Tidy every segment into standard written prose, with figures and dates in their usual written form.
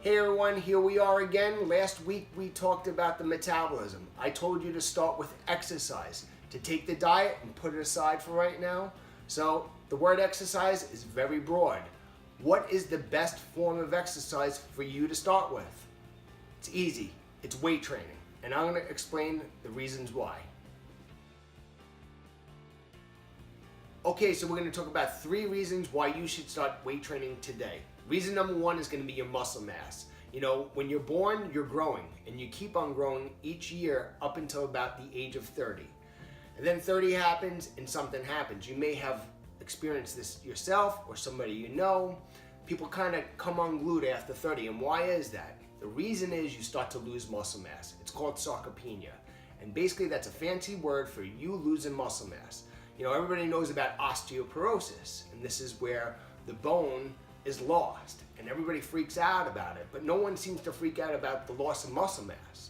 Hey everyone, here we are again. Last week we talked about the metabolism. I told you to start with exercise, to take the diet and put it aside for right now. So the word exercise is very broad. What is the best form of exercise for you to start with? It's easy, it's weight training. And I'm going to explain the reasons why. Okay, so we're going to talk about 3 reasons why you should start weight training today. Reason number 1 is going to be your muscle mass. You know, when you're born, you're growing, and you keep on growing each year up until about the age of 30. And then 30 happens and something happens. You may have experienced this yourself or somebody you know. People kind of come unglued after 30, and why is that? The reason is you start to lose muscle mass. It's called sarcopenia, and basically that's a fancy word for you losing muscle mass. You know, everybody knows about osteoporosis, and this is where the bone is lost, and everybody freaks out about it, but no one seems to freak out about the loss of muscle mass.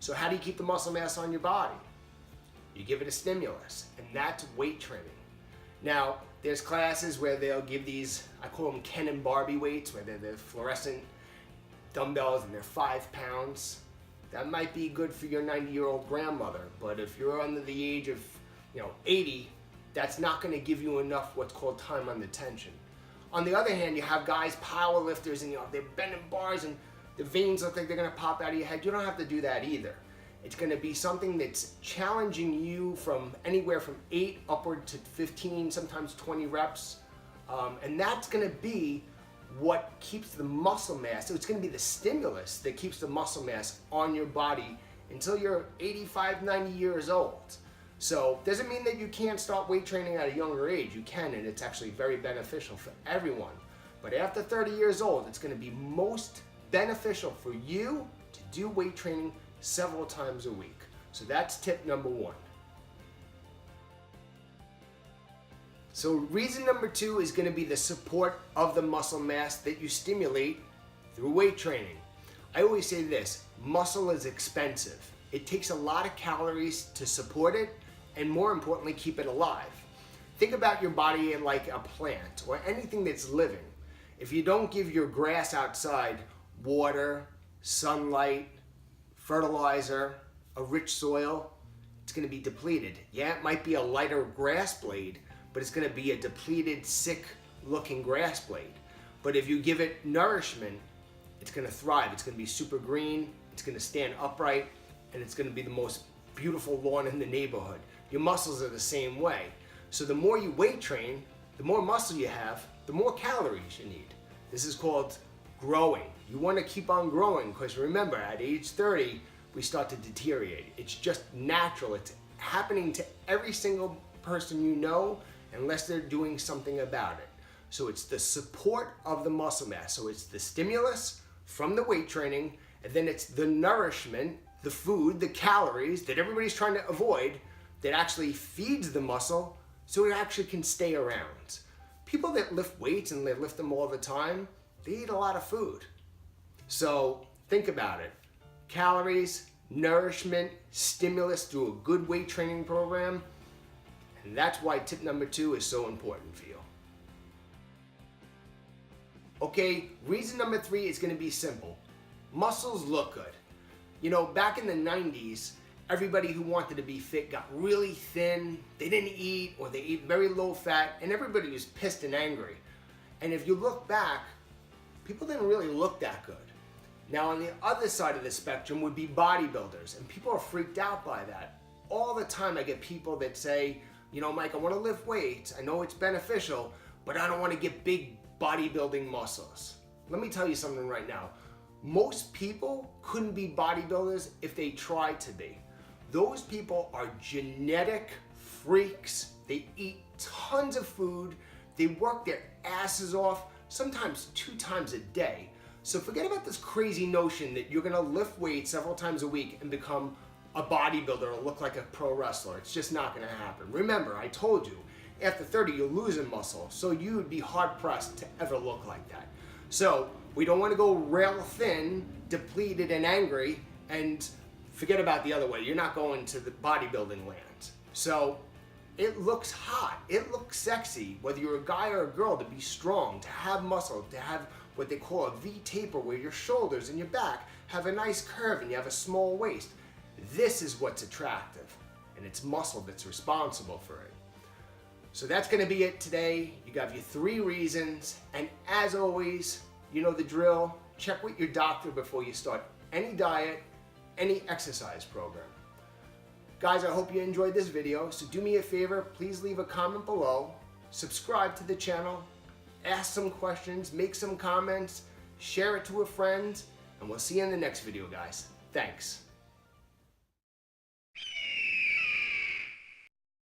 So how do you keep the muscle mass on your body? You give it a stimulus, and that's weight training. Now, there's classes where they'll give these, I call them Ken and Barbie weights, where they're the fluorescent dumbbells and they're 5 pounds. That might be good for your 90-year-old grandmother, but if you're under the age of 80, that's not going to give you enough what's called time under tension. On the other hand, you have guys, power lifters, and they're bending bars and the veins look like they're going to pop out of your head. You don't have to do that either. It's going to be something that's challenging you from anywhere from 8 upward to 15, sometimes 20 reps. And that's going to be what keeps the muscle mass. So it's going to be the stimulus that keeps the muscle mass on your body until you're 85, 90 years old. So doesn't mean that you can't start weight training at a younger age. You can, and it's actually very beneficial for everyone. But after 30 years old, it's going to be most beneficial for you to do weight training several times a week. So that's tip number 1. So reason number 2 is going to be the support of the muscle mass that you stimulate through weight training. I always say this, muscle is expensive. It takes a lot of calories to support it, and more importantly, keep it alive. Think about your body like a plant or anything that's living. If you don't give your grass outside water, sunlight, fertilizer, a rich soil, it's going to be depleted. Yeah, it might be a lighter grass blade, but it's going to be a depleted, sick looking grass blade. But if you give it nourishment, it's going to thrive. It's going to be super green, it's going to stand upright, and it's going to be the most beautiful lawn in the neighborhood. Your muscles are the same way. So the more you weight train, the more muscle you have, the more calories you need. This is called growing. You want to keep on growing because remember, at age 30, we start to deteriorate. It's just natural. It's happening to every single person you know unless they're doing something about it. So it's the support of the muscle mass. So it's the stimulus from the weight training, and then it's the nourishment, the food, the calories that everybody's trying to avoid that actually feeds the muscle so it actually can stay around. People that lift weights and they lift them all the time, they eat a lot of food. So think about it. Calories, nourishment, stimulus through a good weight training program, and that's why tip number 2 is so important for you. Okay, reason number 3 is going to be simple. Muscles look good. You know, back in the 90s, everybody who wanted to be fit got really thin, they didn't eat, or they ate very low fat, and everybody was pissed and angry. And if you look back, people didn't really look that good. Now on the other side of the spectrum would be bodybuilders, and people are freaked out by that. All the time I get people that say, you know, Mike, I want to lift weights, I know it's beneficial, but I don't want to get big bodybuilding muscles. Let me tell you something right now. Most people couldn't be bodybuilders if they tried to be. Those people are genetic freaks. They eat tons of food. They work their asses off, sometimes 2 times a day. So forget about this crazy notion that you're gonna lift weights several times a week and become a bodybuilder or look like a pro wrestler. It's just not gonna happen. Remember, I told you, after 30, you're losing muscle, so you would be hard-pressed to ever look like that. So we don't want to go rail thin, depleted, and angry, and forget about the other way. You're not going to the bodybuilding land. So it looks hot, it looks sexy, whether you're a guy or a girl, to be strong, to have muscle, to have what they call a V taper, where your shoulders and your back have a nice curve and you have a small waist. This is what's attractive, and it's muscle that's responsible for it. So that's going to be it today. You got your 3 reasons, and as always, you know the drill. Check with your doctor before you start any diet, any exercise program. Guys, I hope you enjoyed this video, so do me a favor, please leave a comment below, subscribe to the channel, ask some questions, make some comments, share it to a friend, and we'll see you in the next video, guys. Thanks.